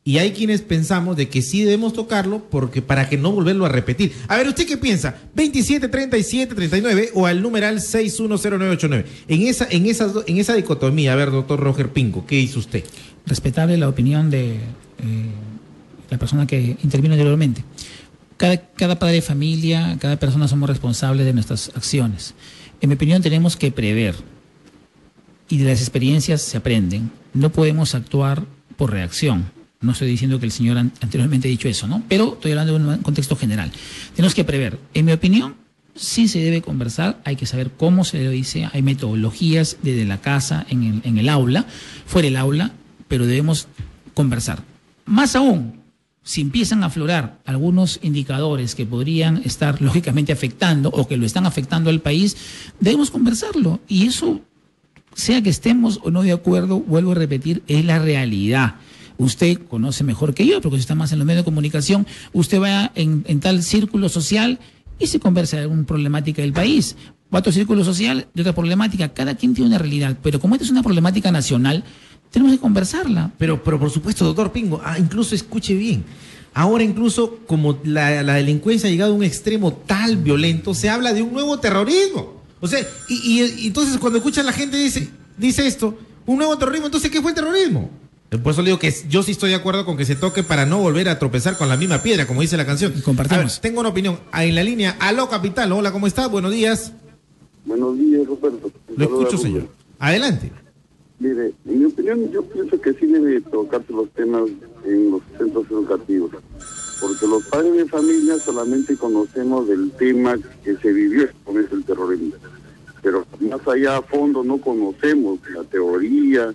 Y hay quienes pensamos de que sí debemos tocarlo porque para que no volverlo a repetir. A ver, ¿usted qué piensa? 273739 o al numeral 610989. En esa dicotomía, a ver, doctor Roger Pinco, ¿qué hizo usted? Respetable la opinión de la persona que intervino anteriormente. Cada padre de familia, cada persona somos responsables de nuestras acciones. En mi opinión tenemos que prever y de las experiencias se aprenden. No podemos actuar por reacción. No estoy diciendo que el señor anteriormente ha dicho eso, ¿no? Pero estoy hablando de un contexto general. Tenemos que prever. En mi opinión, sí se debe conversar, hay que saber cómo se lo dice, hay metodologías desde la casa, en el aula, fuera del aula, pero debemos conversar. Más aún, si empiezan a aflorar algunos indicadores que podrían estar lógicamente afectando o que lo están afectando al país, debemos conversarlo. Y eso, sea que estemos o no de acuerdo, vuelvo a repetir, es la realidad. Usted conoce mejor que yo, porque usted está más en los medios de comunicación, usted va en tal círculo social y se conversa de alguna problemática del país. Va a otro círculo social de otra problemática. Cada quien tiene una realidad, pero como esta es una problemática nacional, tenemos que conversarla. Pero por supuesto, doctor Pingo, incluso escuche bien. Ahora incluso como la delincuencia ha llegado a un extremo tal violento, se habla de un nuevo terrorismo. O sea, y entonces cuando escuchan la gente dice esto, un nuevo terrorismo, entonces ¿qué fue el terrorismo? Por eso le digo que yo sí estoy de acuerdo con que se toque para no volver a tropezar con la misma piedra, como dice la canción. Compartimos. A ver, tengo una opinión. En la línea, aló Capital, hola, ¿cómo está? Buenos días. Buenos días, Roberto. Lo escucho, señor. Adelante. Mire, en mi opinión, yo pienso que sí debe tocarse los temas en los centros educativos, porque los padres de familia solamente conocemos del tema que se vivió con el terrorismo, pero más allá a fondo no conocemos la teoría,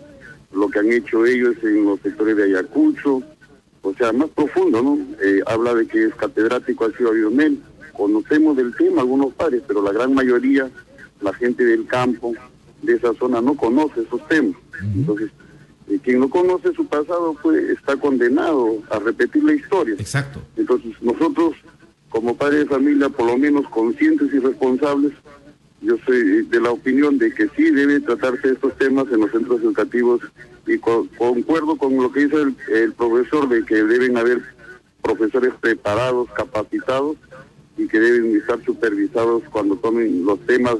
lo que han hecho ellos en los sectores de Ayacucho, o sea, más profundo, ¿no? Habla de que es catedrático, ha sido Lionel. Conocemos del tema algunos padres, pero la gran mayoría, la gente del campo, de esa zona, no conoce esos temas. Entonces, quien no conoce su pasado, pues está condenado a repetir la historia. Exacto. Entonces, nosotros, como padres de familia, por lo menos conscientes y responsables, yo soy de la opinión de que sí debe tratarse estos temas en los centros educativos y concuerdo con lo que dice el profesor de que deben haber profesores preparados, capacitados y que deben estar supervisados cuando tomen los temas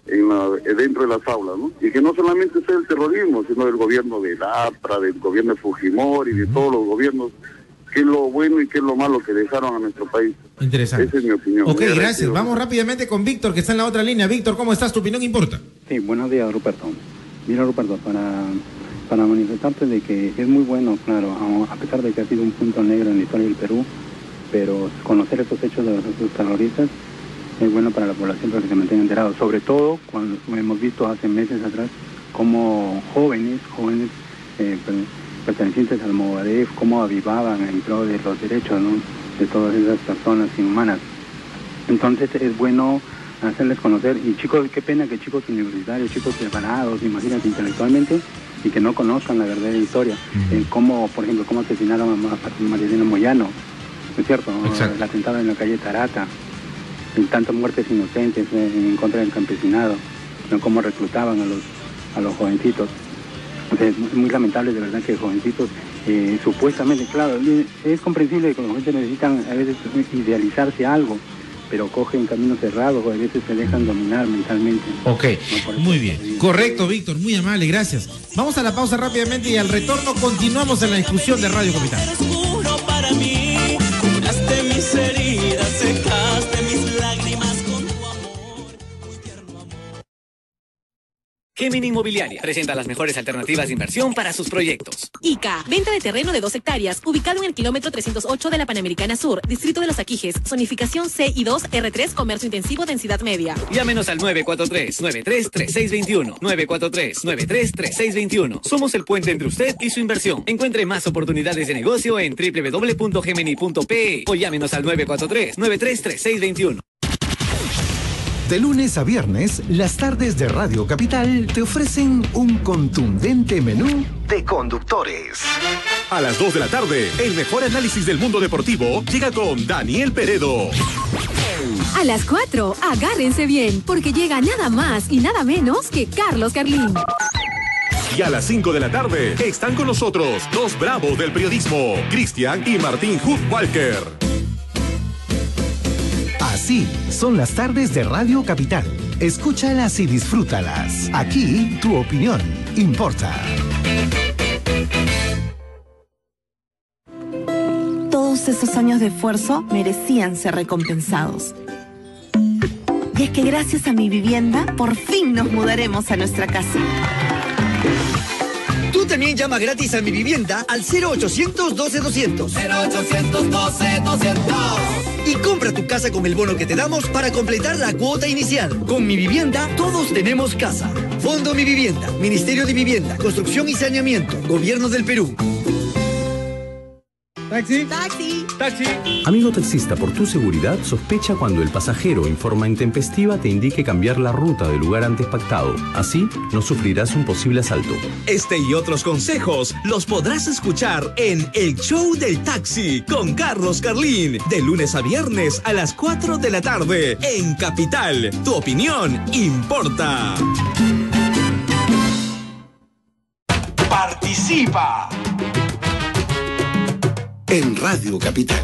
dentro de las aulas, ¿no? Y que no solamente sea el terrorismo, sino del gobierno de APRA, del gobierno de Fujimori y de todos los gobiernos, qué es lo bueno y qué es lo malo que dejaron a nuestro país. Interesante. Esa es mi opinión. Ok, gracias. Vamos rápidamente con Víctor, que está en la otra línea. Víctor, ¿cómo estás? ¿Tu opinión importa? Sí, buenos días, Ruperto. Mira, Ruperto, para manifestarte de que es muy bueno, claro, a pesar de que ha sido un punto negro en la historia del Perú, pero conocer estos hechos de los terroristas es bueno para la población para que se mantenga enterado, sobre todo cuando hemos visto hace meses atrás como jóvenes pertenecientes al Movadef, cómo avivaban en pro de los derechos, ¿no?, de todas esas personas inhumanas. Entonces es bueno hacerles conocer, y chicos, qué pena que chicos universitarios, chicos preparados, imagínate, intelectualmente, y que no conozcan la verdadera historia, cómo, por ejemplo, cómo asesinaron a María Elena Moyano, ¿no es cierto? El atentado en la calle Tarata, y tantas muertes inocentes en contra del campesinado, ¿no?, cómo reclutaban a los jovencitos. Entonces, es muy lamentable de verdad que jovencitos, supuestamente, claro, es comprensible que los jóvenes necesitan a veces idealizarse algo, pero cogen caminos cerrados o a veces se dejan dominar mentalmente. Ok, muy bien. Correcto, Víctor, muy amable, gracias. Vamos a la pausa rápidamente y al retorno continuamos en la discusión de Radio Capital. Para mí, curaste mis heridas, secaste mis lágrimas con tu amor, muy tierno amor. Gemini Inmobiliaria presenta las mejores alternativas de inversión para sus proyectos. ICA, venta de terreno de 2 hectáreas, ubicado en el kilómetro 308 de la Panamericana Sur, distrito de Los Aquijes, zonificación C y 2, R3, comercio intensivo, densidad media. Llámenos al 943-933621, 943-933621. Somos el puente entre usted y su inversión. Encuentre más oportunidades de negocio en www.gemini.pe o llámenos al 943-933621. De lunes a viernes, las tardes de Radio Capital te ofrecen un contundente menú de conductores. A las 2 de la tarde, el mejor análisis del mundo deportivo llega con Daniel Peredo. A las 4, agárrense bien, porque llega nada más y nada menos que Carlos Carlín. Y a las 5 de la tarde, están con nosotros dos bravos del periodismo, Cristian y Martín Hood Walker. Así son las tardes de Radio Capital. Escúchalas y disfrútalas. Aquí tu opinión importa. Todos esos años de esfuerzo merecían ser recompensados. Y es que gracias a Mi Vivienda, por fin nos mudaremos a nuestra casa. Tú también llama gratis a Mi Vivienda al 0800 12 200. 0800 12 200. Y compra tu casa con el bono que te damos para completar la cuota inicial. Con Mi Vivienda, todos tenemos casa. Fondo Mi Vivienda, Ministerio de Vivienda, Construcción y Saneamiento, Gobierno del Perú. ¿Taxi? ¡Taxi! ¡Taxi! Amigo taxista, por tu seguridad, sospecha cuando el pasajero en forma intempestiva te indique cambiar la ruta del lugar antes pactado. Así, no sufrirás un posible asalto. Este y otros consejos los podrás escuchar en El Show del Taxi con Carlos Carlín, de lunes a viernes a las 4 de la tarde en Capital. Tu opinión importa. ¡Participa! En Radio Capital.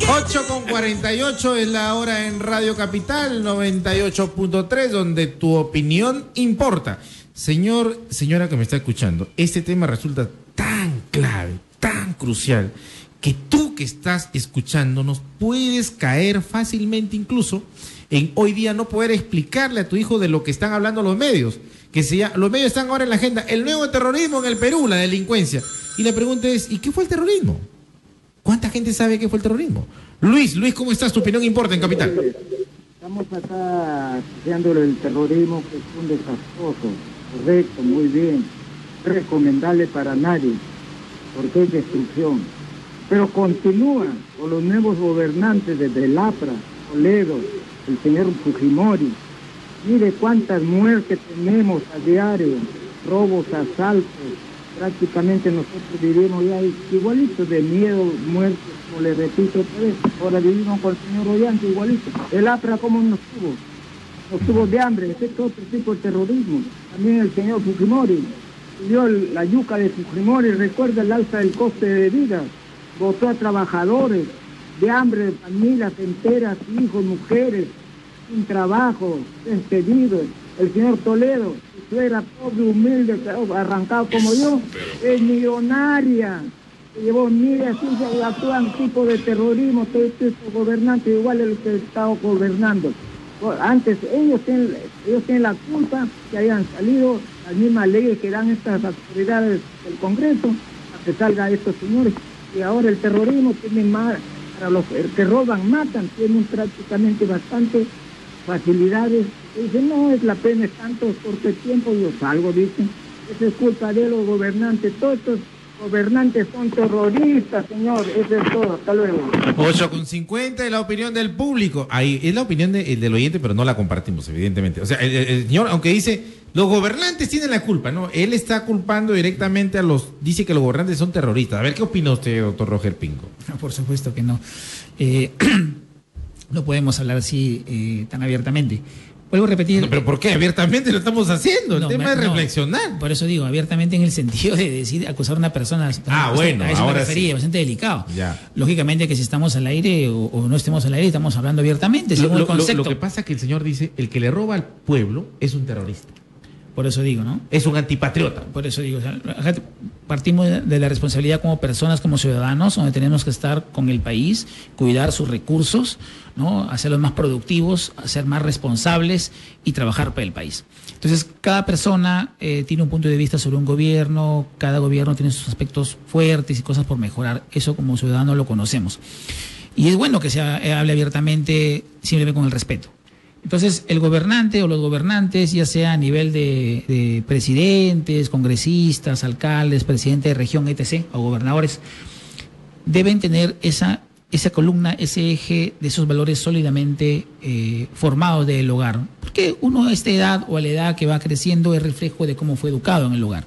8:48 es la hora en Radio Capital 98.3, donde tu opinión importa. Señora que me está escuchando, este tema resulta tan clave, tan crucial, que tú que estás escuchando nos puedes caer fácilmente incluso en hoy día no poder explicarle a tu hijo de lo que están hablando los medios. Los medios están ahora en la agenda, el nuevo terrorismo en el Perú, la delincuencia. Y la pregunta es, ¿y qué fue el terrorismo? ¿Cuánta gente sabe qué fue el terrorismo? Luis, ¿cómo estás? Tu opinión importa en Capital. Estamos acá estudiando el terrorismo, que es un desastroso, correcto, muy bien, recomendable para nadie, porque es destrucción. Pero continúan con los nuevos gobernantes desde el APRA, Toledo, el señor Fujimori. Mire cuántas muertes tenemos a diario, robos, asaltos. Prácticamente nosotros vivimos ya igualito de miedo, muertes, como le repito otra vez. Ahora vivimos con el señor Ollanta igualito. El APRA, ¿cómo nos tuvo? Nos tuvo de hambre, ese es otro tipo de terrorismo. También el señor Fujimori, dio la yuca de Fujimori, recuerda el alza del coste de vida, votó a trabajadores de hambre, familias enteras, hijos, mujeres, sin trabajo, despedidos. El señor Toledo, que era pobre, humilde, arrancado como yo, es millonaria. Se llevó miles, así se actúan tipo de terrorismo, todo estos gobernantes, igual el que estaba gobernando. Antes ellos tienen la culpa que hayan salido las mismas leyes que dan estas autoridades del Congreso, que salga estos señores. Y ahora el terrorismo tiene más, para los que roban, matan, tienen prácticamente bastante facilidades. Y dicen, no, es la pena, es tanto corto tiempo, yo salgo, dicen. Esa es culpa de los gobernantes. Todos estos gobernantes son terroristas, señor. Eso es todo. Hasta luego. 8:50 es la opinión del público. Ahí es la opinión del oyente, pero no la compartimos, evidentemente. O sea, el señor, aunque dice, los gobernantes tienen la culpa, ¿no? Él está culpando directamente dice que los gobernantes son terroristas. A ver, ¿qué opina usted, doctor Roger Pingo? No, por supuesto que no. No podemos hablar así tan abiertamente. Vuelvo a repetir. No, pero ¿por qué? Abiertamente lo estamos haciendo. El tema es reflexionar. Por eso digo, abiertamente en el sentido de decir, acusar a una persona. Bueno, a eso ahora me refería, sí. Bastante delicado. Ya. Lógicamente que si estamos al aire o no estemos al aire, estamos hablando abiertamente, según el concepto. Lo que pasa es que el señor dice, el que le roba al pueblo es un terrorista. Por eso digo, ¿no? Es un antipatriota. Por eso digo, o sea, partimos de la responsabilidad como personas, como ciudadanos, donde tenemos que estar con el país, cuidar sus recursos, ¿no? Hacerlos más productivos, ser más responsables y trabajar para el país. Entonces, cada persona tiene un punto de vista sobre un gobierno, cada gobierno tiene sus aspectos fuertes y cosas por mejorar. Eso como ciudadano lo conocemos. Y es bueno que se hable abiertamente, simplemente con el respeto. Entonces, el gobernante o los gobernantes, ya sea a nivel de presidentes, congresistas, alcaldes, presidentes de región, etc., o gobernadores, deben tener esa columna, ese eje de esos valores sólidamente formados del hogar. Porque uno a esta edad o a la edad que va creciendo es reflejo de cómo fue educado en el hogar,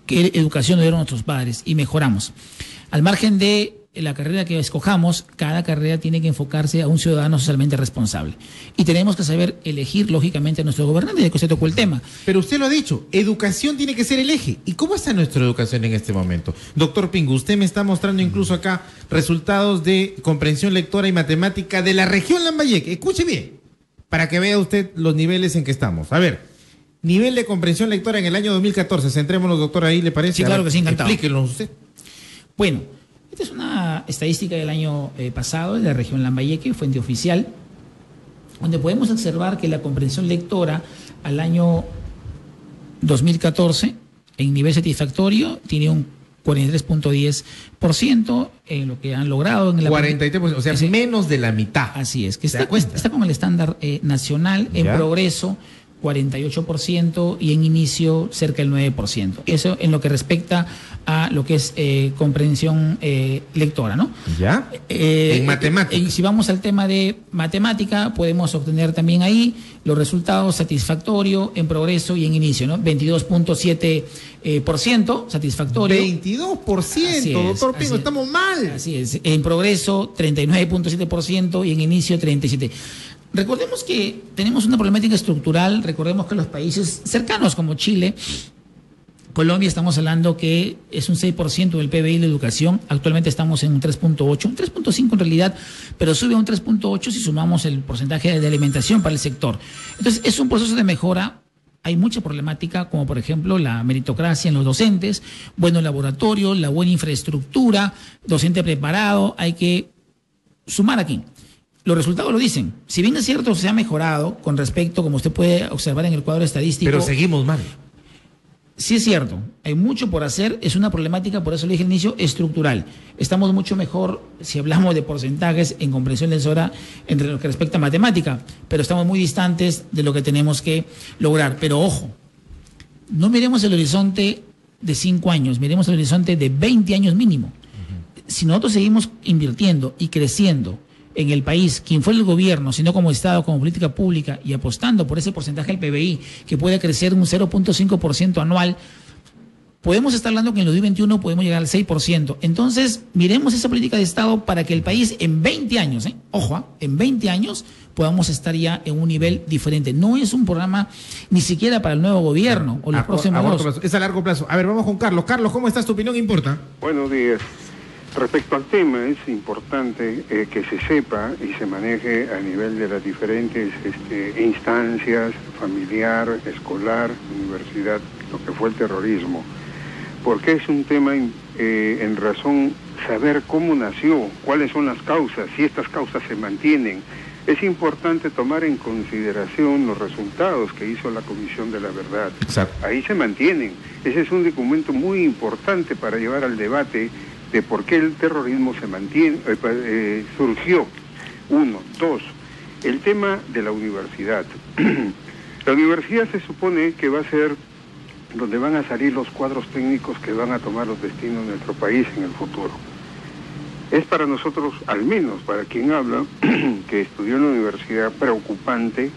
qué educación dieron nuestros padres y mejoramos. Al margen de la carrera que escojamos, cada carrera tiene que enfocarse a un ciudadano socialmente responsable. Y tenemos que saber elegir, lógicamente, a nuestro gobernante, de que usted tocó el tema. Pero usted lo ha dicho, educación tiene que ser el eje. ¿Y cómo está nuestra educación en este momento? Doctor Pingo, usted me está mostrando incluso acá resultados de comprensión lectora y matemática de la región Lambayeque. Escuche bien, para que vea usted los niveles en que estamos. A ver, nivel de comprensión lectora en el año 2014. Centrémonos, doctor, ahí, ¿le parece? Sí, claro que sí, encantado. Explíquenos usted. Bueno, esta es una estadística del año pasado de la región Lambayeque, fuente oficial, donde podemos observar que la comprensión lectora al año 2014 en nivel satisfactorio tiene un 43.10% en lo que han logrado en la 43%, o sea, menos de la mitad. Así es, que está con el estándar nacional en progreso 48% y en inicio cerca del 9%. Eso en lo que respecta a lo que es comprensión lectora, ¿no? ¿Ya? En matemática. Si vamos al tema de matemática, podemos obtener también ahí los resultados satisfactorio, en progreso y en inicio, ¿no? 22.7% satisfactorio. 22%, doctor Pingo, estamos mal. Así es. En progreso, 39.7% y en inicio, 37%. Recordemos que tenemos una problemática estructural, recordemos que los países cercanos como Chile, Colombia, estamos hablando que es un 6% del PBI de educación, actualmente estamos en un 3.8, un 3.5 en realidad, pero sube a un 3.8 si sumamos el porcentaje de alimentación para el sector. Entonces es un proceso de mejora. Hay mucha problemática, como por ejemplo la meritocracia en los docentes, buenos laboratorios, la buena infraestructura, docente preparado, hay que sumar aquí. Los resultados lo dicen. Si bien es cierto, se ha mejorado con respecto, como usted puede observar en el cuadro estadístico. Pero seguimos mal. Sí es cierto, hay mucho por hacer, es una problemática, por eso le dije al inicio, estructural. Estamos mucho mejor, si hablamos de porcentajes, en comprensión lectora entre lo que respecta a matemática, pero estamos muy distantes de lo que tenemos que lograr. Pero ojo, no miremos el horizonte de 5 años, miremos el horizonte de 20 años mínimo. Si nosotros seguimos invirtiendo y creciendo en el país, quien fue el gobierno, sino como Estado, como política pública, y apostando por ese porcentaje del PBI que puede crecer un 0.5% anual, podemos estar hablando que en el 2021 podemos llegar al 6%. Entonces, miremos esa política de Estado para que el país en 20 años, ojo, en 20 años podamos estar ya en un nivel diferente. No es un programa ni siquiera para el nuevo gobierno o los próximos dos. Es a largo plazo. A ver, vamos con Carlos. Carlos, ¿cómo estás? ¿Tu opinión importa? Buenos días. Respecto al tema, es importante que se sepa y se maneje a nivel de las diferentes instancias, familiar, escolar, universidad, lo que fue el terrorismo, porque es un tema en razón saber cómo nació, cuáles son las causas, si estas causas se mantienen, es importante tomar en consideración los resultados que hizo la Comisión de la Verdad. Exacto. Ahí se mantienen. Ese es un documento muy importante para llevar al debate de por qué el terrorismo se mantiene, surgió. 1, 2, el tema de la universidad. La universidad se supone que va a ser donde van a salir los cuadros técnicos que van a tomar los destinos de nuestro país en el futuro. Es para nosotros, al menos para quien habla, que estudió en la universidad, preocupante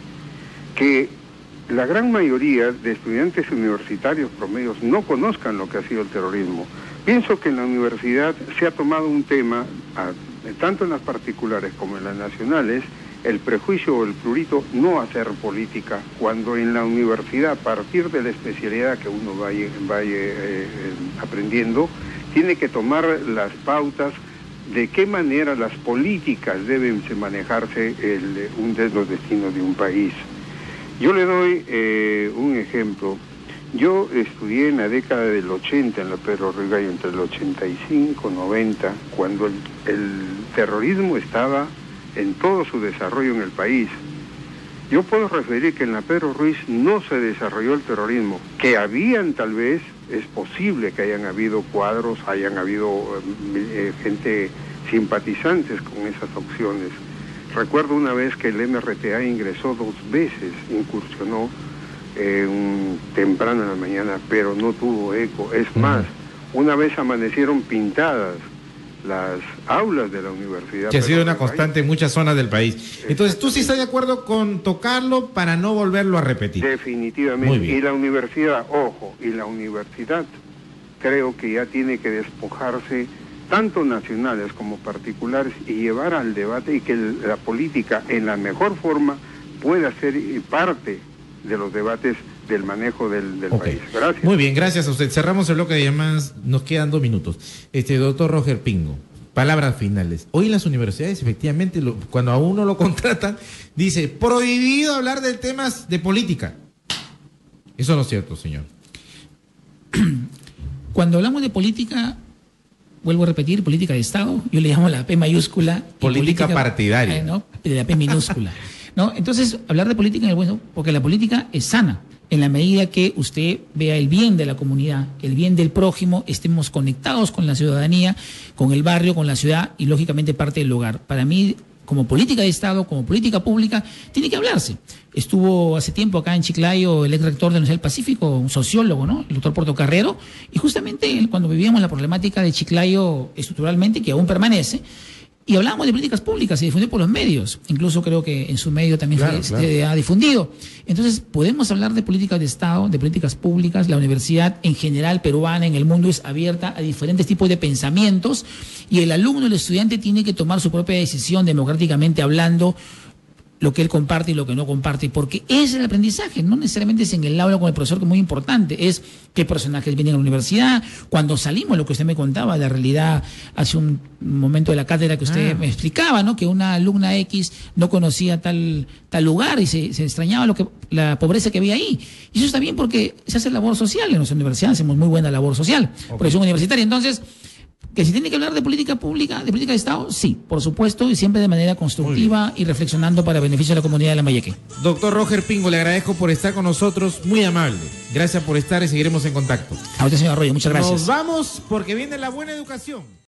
que la gran mayoría de estudiantes universitarios promedios no conozcan lo que ha sido el terrorismo. Pienso que en la universidad se ha tomado un tema, tanto en las particulares como en las nacionales, el prejuicio o el prurito no hacer política, cuando en la universidad, a partir de la especialidad que uno vaya aprendiendo, tiene que tomar las pautas de qué manera las políticas deben manejarse los destinos de un país. Yo le doy un ejemplo. Yo estudié en la década del 80 en la Pedro Ruiz Gallo, entre el 85 y 90, cuando el terrorismo estaba en todo su desarrollo en el país. Yo puedo referir que en la Pedro Ruiz no se desarrolló el terrorismo, que habían tal vez, es posible que hayan habido cuadros, hayan habido gente simpatizantes con esas opciones. Recuerdo una vez que el MRTA ingresó 2 veces, incursionó temprano en la mañana, pero no tuvo eco. Es más, una vez amanecieron pintadas las aulas de la universidad. Que ha sido una constante en muchas zonas del país. Entonces, ¿tú sí estás de acuerdo con tocarlo para no volverlo a repetir? Definitivamente. Muy bien. Y la universidad, ojo, y la universidad creo que ya tiene que despojarse, tanto nacionales como particulares, y llevar al debate y que la política en la mejor forma pueda ser parte de los debates del manejo del país. Gracias. Muy bien, gracias a usted. Cerramos el bloque de llamadas, nos quedan 2 minutos. Doctor Roger Pingo, palabras finales. Hoy en las universidades, efectivamente, cuando a uno lo contratan, dice, prohibido hablar de temas de política. Eso no es cierto, señor. Cuando hablamos de política, vuelvo a repetir, política de Estado, yo le llamo la P mayúscula. Política partidaria. ¿no? De la P minúscula. ¿No? Entonces, hablar de política en el bueno, porque la política es sana, en la medida que usted vea el bien de la comunidad, el bien del prójimo, estemos conectados con la ciudadanía, con el barrio, con la ciudad y lógicamente parte del hogar. Para mí, como política de Estado, como política pública, tiene que hablarse. Estuvo hace tiempo acá en Chiclayo el ex rector de la Universidad del Pacífico, un sociólogo, ¿no? El doctor Portocarrero, y justamente cuando vivíamos la problemática de Chiclayo estructuralmente, que aún permanece, y hablábamos de políticas públicas, se difundió por los medios, incluso creo que en su medio también se ha difundido. Entonces, podemos hablar de políticas de Estado, de políticas públicas. La universidad en general peruana, en el mundo, es abierta a diferentes tipos de pensamientos y el alumno, el estudiante, tiene que tomar su propia decisión democráticamente hablando, lo que él comparte y lo que no comparte, porque ese es el aprendizaje, no necesariamente es en el aula con el profesor, que es muy importante, es qué personajes vienen a la universidad, cuando salimos, lo que usted me contaba, la realidad hace un momento de la cátedra que usted me explicaba, ¿no? Que una alumna X no conocía tal lugar y se extrañaba la pobreza que había ahí. Y eso está bien porque se hace labor social, en nuestra universidad hacemos muy buena labor social, profesión universitaria. Entonces, que si tiene que hablar de política pública, de política de Estado, sí, por supuesto, y siempre de manera constructiva y reflexionando para beneficio de la comunidad de Lambayeque. Doctor Roger Pingo, le agradezco por estar con nosotros, muy amable. Gracias por estar y seguiremos en contacto. A usted, señor Arroyo, muchas gracias. Nos vamos porque viene la buena educación.